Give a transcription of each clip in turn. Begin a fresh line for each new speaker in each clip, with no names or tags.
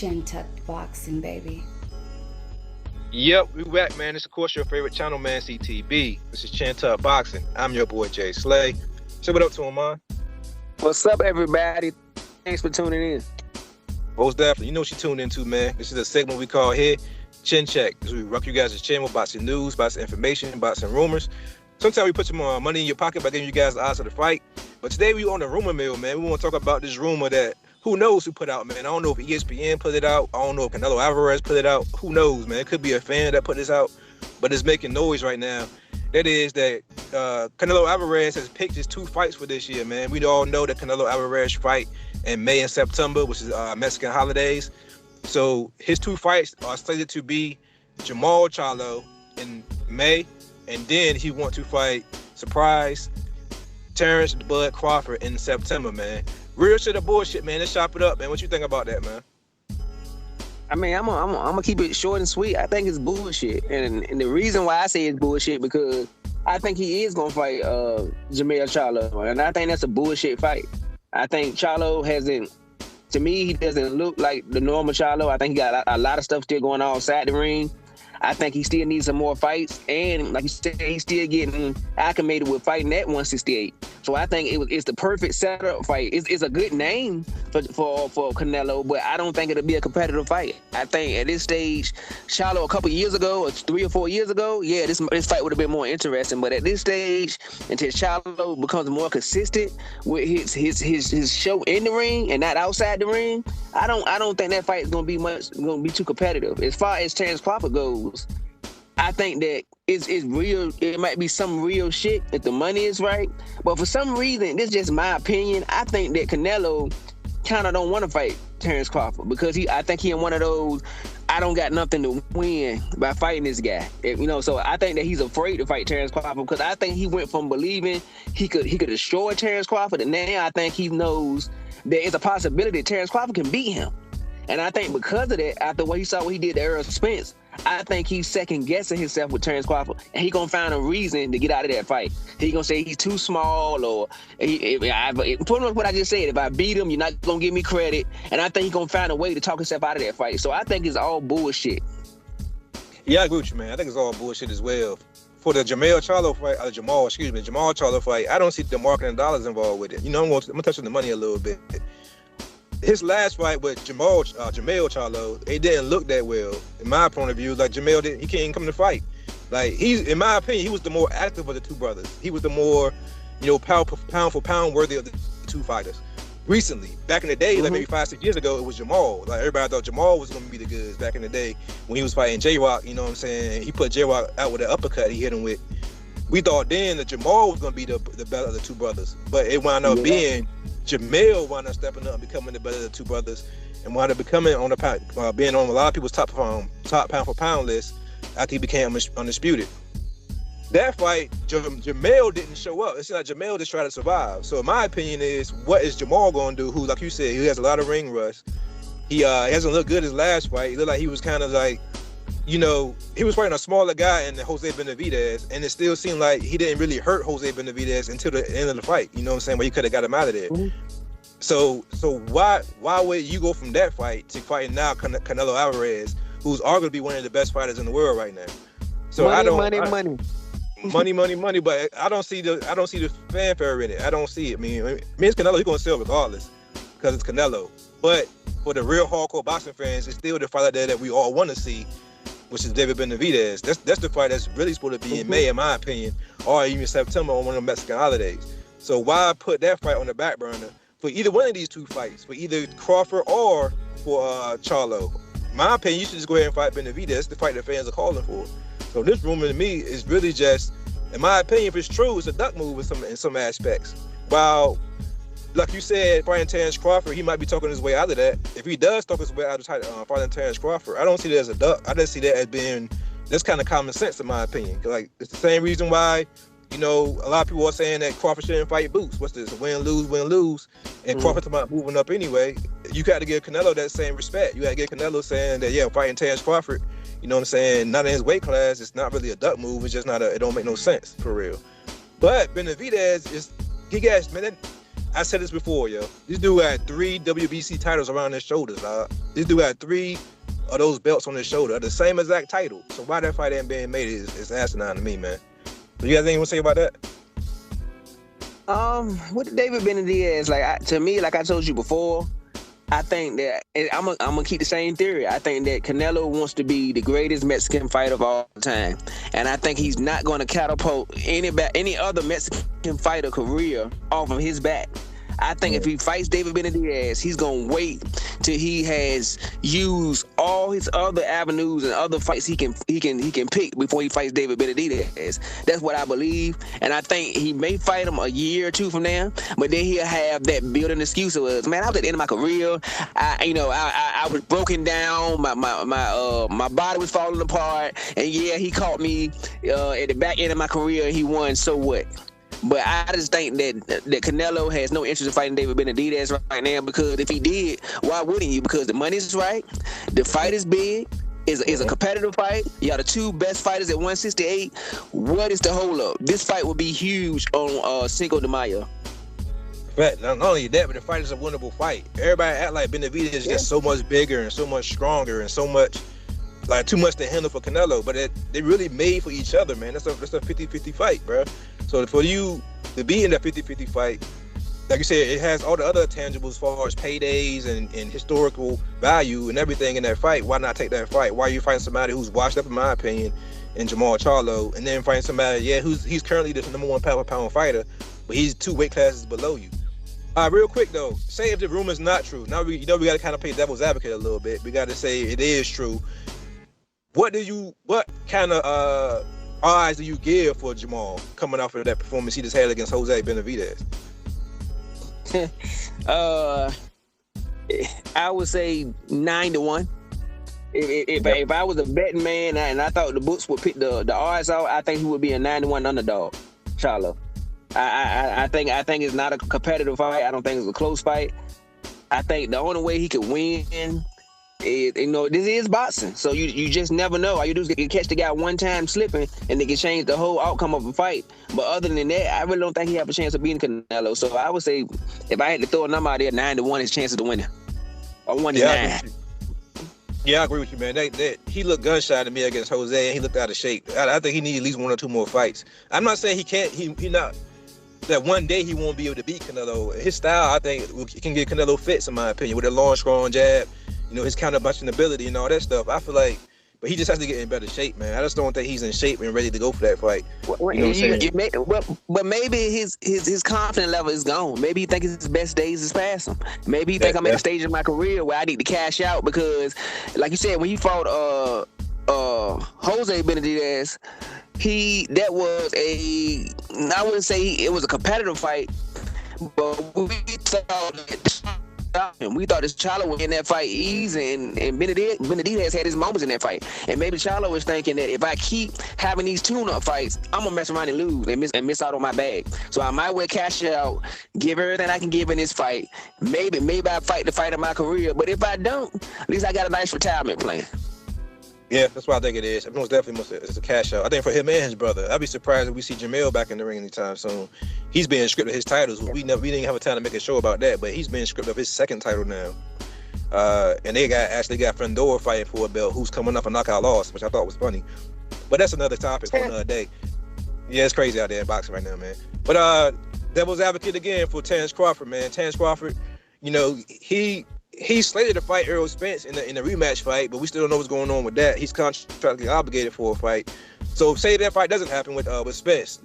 Chin Tuck Boxing, baby.
Yep, we back, man. It's of course your favorite channel, man, CTB. This is Chin Tuck Boxing. I'm your boy Jay Slay. Say what up to him, man.
What's up, everybody? Thanks for tuning in.
Most definitely. You know what you tuned into, man. This is a segment we call here Chin Check. This we rock you guys' chin with boxing news, boxing information, boxing rumors. Sometimes we put some money in your pocket by giving you guys the odds of the fight. But today we on the rumor mill, man. We want to talk about this rumor that who knows who put out, man. I don't know if ESPN put it out. I don't know if Canelo Alvarez put it out. Who knows, man? It could be a fan that put this out. But it's making noise right now. That is that Canelo Alvarez has picked his two fights for this year, man. We all know that Canelo Alvarez fight in May and September, which is Mexican holidays. So his two fights are slated to be Jamal Charlo in May, and then he wants to fight surprise Terrence Bud Crawford in September, man. Real shit or bullshit, man. Let's chop it up, man. What you think about that, man?
I mean, I'm gonna keep it short and sweet. I think it's bullshit, and the reason why I say it's bullshit because I think he is gonna fight Jermell Charlo, and I think that's a bullshit fight. I think Charlo hasn't. To me, he doesn't look like the normal Charlo. I think he got a lot of stuff still going on outside the ring. I think he still needs some more fights. And like you said, he's still getting acclimated with fighting at 168. So I think it's the perfect setup fight. It's a good name for Canelo, but I don't think it'll be a competitive fight. I think at this stage, Charlo a couple years ago, or 3 or 4 years ago, yeah, this fight would have been more interesting. But at this stage, until Charlo becomes more consistent with his show in the ring and not outside the ring, I don't think that fight is gonna be too competitive. As far as Terrence Crawford goes, I think that it's real. It might be some real shit if the money is right. But for some reason, this is just my opinion, I think that Canelo kind of don't want to fight Terrence Crawford because I think he in one of those, I don't got nothing to win by fighting this guy. So I think that he's afraid to fight Terrence Crawford because I think he went from believing he could destroy Terrence Crawford, and now I think he knows there is a possibility Terrence Crawford can beat him. And I think because of that, after what he did to Errol Spence, I think he's second guessing himself with Terrence Crawford, and he gonna find a reason to get out of that fight. He gonna say he's too small, or pretty much what I just said. If I beat him, you're not gonna give me credit, and I think he's gonna find a way to talk himself out of that fight. So I think it's all bullshit.
Yeah, I agree with you, man. I think it's all bullshit as well. For the Jamal Charlo fight, I don't see the marketing dollars involved with it. I'm gonna touch on the money a little bit. His last fight with Jamal Charlo, it didn't look that well. In my point of view, like he can't even come to fight. Like in my opinion, he was the more active of the two brothers. He was the more, pound for pound worthy of the two fighters. Recently, back in the day, like maybe 5-6 years ago, it was Jamal. Like everybody thought Jamal was gonna be the goods back in the day when he was fighting J-Rock. You know what I'm saying? He put J-Rock out with an uppercut he hit him with. We thought then that Jamal was gonna be the better of the two brothers, but it wound up being Jamel wound up stepping up and becoming the better of the two brothers, and wound up becoming on the being on a lot of people's top pound for pound list after he became undisputed. That fight, Jamel didn't show up. It's like Jamel just tried to survive. So my opinion is, what is Jamal gonna do? Who, like you said, he has a lot of ring rust. He hasn't looked good his last fight. He looked like he was kind of like, he was fighting a smaller guy in Jose Benavides, and it still seemed like he didn't really hurt Jose Benavides until the end of the fight. You know what I'm saying? Where he could have got him out of there. So why would you go from that fight to fighting now Canelo Alvarez, who's arguably one of the best fighters in the world right now? So money. But I don't see the fanfare in it. I don't see it. I mean, it's Canelo. He's gonna sell regardless because it's Canelo. But for the real hardcore boxing fans, it's still the fight there that we all want to see, which is David Benavides. That's the fight that's really supposed to be in May, in my opinion, or even September on one of the Mexican holidays. So why put that fight on the back burner for either one of these two fights, for either Crawford or for Charlo? My opinion, you should just go ahead and fight Benavides. That's the fight the fans are calling for. So this rumor to me is really just, in my opinion, if it's true, it's a duck move in some aspects. While, like you said, fighting Terrence Crawford, he might be talking his way out of that. If he does talk his way out of fighting Terrence Crawford, I don't see that as a duck. I just see that as being, that's kind of common sense in my opinion. Like, it's the same reason why, a lot of people are saying that Crawford shouldn't fight Boots. What's this? Win-lose. And Crawford's about moving up anyway. You got to give Canelo that same respect. You got to give Canelo saying that, yeah, fighting Terrence Crawford, you know what I'm saying, not in his weight class, it's not really a duck move. It's just it don't make no sense, for real. But Benavides he got, man, I said this before, yo. This dude had 3 WBC titles around his shoulders, dog. This dude had 3 of those belts on his shoulder, the same exact title. So why that fight ain't being made is asinine to me, man. Do you guys anything to say about that?
With David Benavides, to me, like I told you before, I think that I'm gonna keep the same theory. I think that Canelo wants to be the greatest Mexican fighter of all time, and I think he's not going to catapult any other Mexican fighter career off of his back. I think if he fights David Benavides, he's gonna wait till he has used all his other avenues and other fights he can pick before he fights David Benavides. That's what I believe, and I think he may fight him a year or two from now, but then he'll have that building excuse of, man, I was at the end of my career. I was broken down. My body was falling apart, and yeah, he caught me at the back end of my career, and he won. So what? But I just think that Canelo has no interest in fighting David Benavides right now, because if he did, why wouldn't you? Because the money's right, the fight is big, is a competitive fight. Y'all the 2 best fighters at 168. What is the hold up? This fight will be huge on Cinco de Mayo.
But not only that, but the fight is a winnable fight. Everybody act like Benavides is just so much bigger and so much stronger and so much like too much to handle for Canelo, but they really made for each other, man. That's a 50-50 fight, bro. So for you to be in that 50-50 fight, like you said, it has all the other tangibles as far as paydays and historical value and everything in that fight. Why not take that fight? Why are you fighting somebody who's washed up, in my opinion, in Jamal Charlo, and then fighting somebody, he's currently the number 1 pound-for-pound fighter, but he's 2 weight classes below you. Real quick though, say if the rumor's not true. Now we got to kind of play devil's advocate a little bit. We got to say it is true. What kind of odds do you give for Jamal coming off of that performance he just had against Jose Benavides?
I would say 9-1. If I was a betting man and I thought the books would pick the odds out, I think he would be a 9-1 underdog, Charlo. I think it's not a competitive fight. I don't think it's a close fight. I think the only way he could win is, this is boxing, so you just never know. All you do is catch the guy one time slipping, and they can change the whole outcome of a fight. But other than that, I really don't think he have a chance of beating Canelo. So I would say, if I had to throw a number out there, 9-1 his chances of winning, or 1-9.
Yeah, I agree with you, man. He looked gunshot to me against Jose, and he looked out of shape. I think he needs at least 1 or 2 more fights. I'm not saying he can't. He not. That one day he won't be able to beat Canelo. His style, I think, can get Canelo fits, in my opinion, with a long, strong jab. His counter-punching ability and all that stuff. I feel like, but he just has to get in better shape, man. I just don't think he's in shape and ready to go for that fight.
But maybe his confidence level is gone. Maybe he thinks his best days is past him. Maybe he thinks I'm at the stage of my career where I need to cash out, because, like you said, when he fought Jose Benavides, I wouldn't say it was a competitive fight, but we thought this Charlo would win that fight easy, and Benavides had his moments in that fight. And maybe Charlo was thinking that if I keep having these tune-up fights, I'm gonna mess around and lose and miss out on my bag. So I might well cash out, give everything I can give in this fight. Maybe I fight the fight of my career, but if I don't, at least I got a nice retirement plan.
Yeah, that's what I think it is. Most definitely, it's a cash out. I think for him and his brother, I'd be surprised if we see Jamel back in the ring anytime soon. He's being stripped of his titles. We didn't have a time to make a show about that, but he's being stripped of his 2nd title now. And they got Fandor fighting for a belt, who's coming up a knockout loss, which I thought was funny. But that's another topic for another day. Yeah, it's crazy out there in boxing right now, man. But devil's advocate again for Terrence Crawford, man. Terrence Crawford, he's slated to fight Errol Spence in the rematch fight, but we still don't know what's going on with that. He's contractually obligated for a fight. So say that fight doesn't happen with Spence.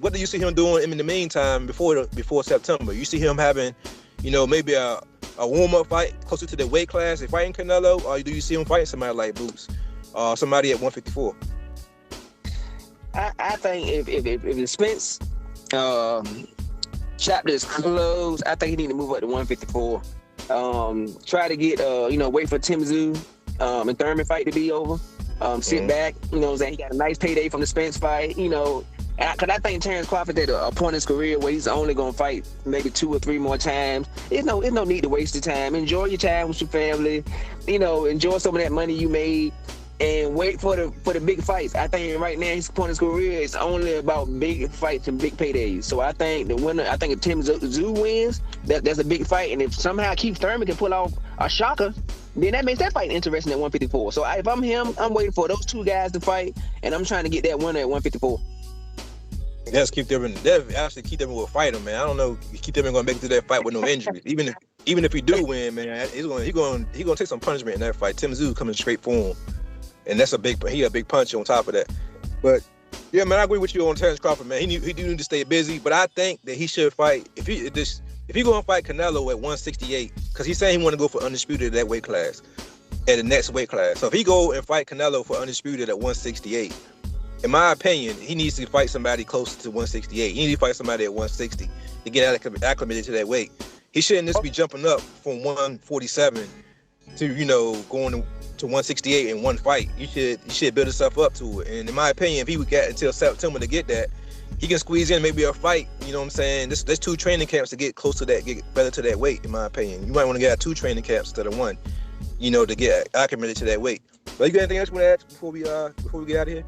What do you see him doing in the meantime before September? You see him having, maybe a warm-up fight closer to the weight class and fighting Canelo, or do you see him fighting somebody like Boots, somebody at 154?
I think if the Spence chapter is closed, I think he need to move up to 154. Try to get wait for Tim Tszyu and Thurman fight to be over. Sit back, he got a nice payday from the Spence fight, because I think Terrence Crawford at a point in his career where he's only gonna fight maybe 2 or 3 more times. There's no need to waste your time. Enjoy your time with your family, enjoy some of that money you made. and wait for the big fights. I think right now his point of his career is only about big fights and big paydays. So I think the winner. I think if Tim Tszyu wins, that's a big fight. And if somehow Keith Thurman can pull off a shocker, then that makes that fight interesting at 154. So if I'm him, I'm waiting for those two guys to fight, and I'm trying to get that winner at 154.
That's Keith Thurman. That actually Keith Thurman will fight him, man. I don't know if Keith Thurman gonna make it through that fight with no injuries. Even if he do win, man, he's gonna take some punishment in that fight. Tim Tszyu coming straight for him, and that's a big punch on top of that. But yeah, man, I agree with you on Terrence Crawford, man. He do need to stay busy, but I think that he should fight if he gonna fight Canelo at 168, because he's saying he want to go for undisputed at that weight class, at the next weight class. So if he go and fight Canelo for undisputed at 168. In my opinion, he needs to fight somebody close to 168. He needs to fight somebody at 160 to get acclimated to that weight. He shouldn't just be jumping up from 147 to, going to 168 in one fight. You should build yourself up to it. And in my opinion, if he would get until September to get that, he can squeeze in maybe a fight. You know what I'm saying? There's 2 training camps to get close to that, get better to that weight, in my opinion. You might want to get 2 training camps instead of 1, to get acclimated to that weight. But you got anything else you want to add before we get out of here?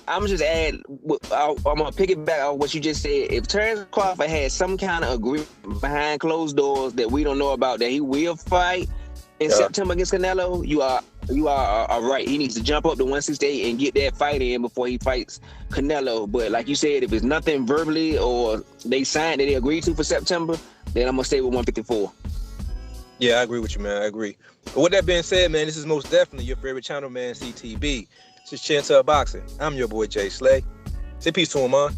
I'm just add. I'm gonna piggyback on what you just said. If Terrence Crawford has some kind of agreement behind closed doors that we don't know about, that he will fight in September against Canelo, you are right. He needs to jump up to 168 and get that fight in before he fights Canelo. But like you said, if it's nothing verbally or they signed that they agreed to for September, then I'm gonna stay with 154.
Yeah, I agree with you, man. I agree. But with that being said, man, this is most definitely your favorite channel, man, CTB. This is Chantel Boxing. I'm your boy, Jay Slay. Say peace to him, man.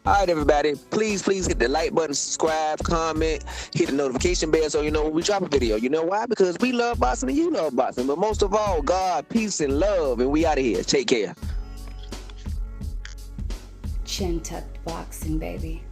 All right, everybody. Please hit the like button, subscribe, comment, hit the notification bell so you know when we drop a video. You know why? Because we love boxing and you love boxing. But most of all, God, peace, and love. And we out of here. Take care.
Chin tucked boxing, baby.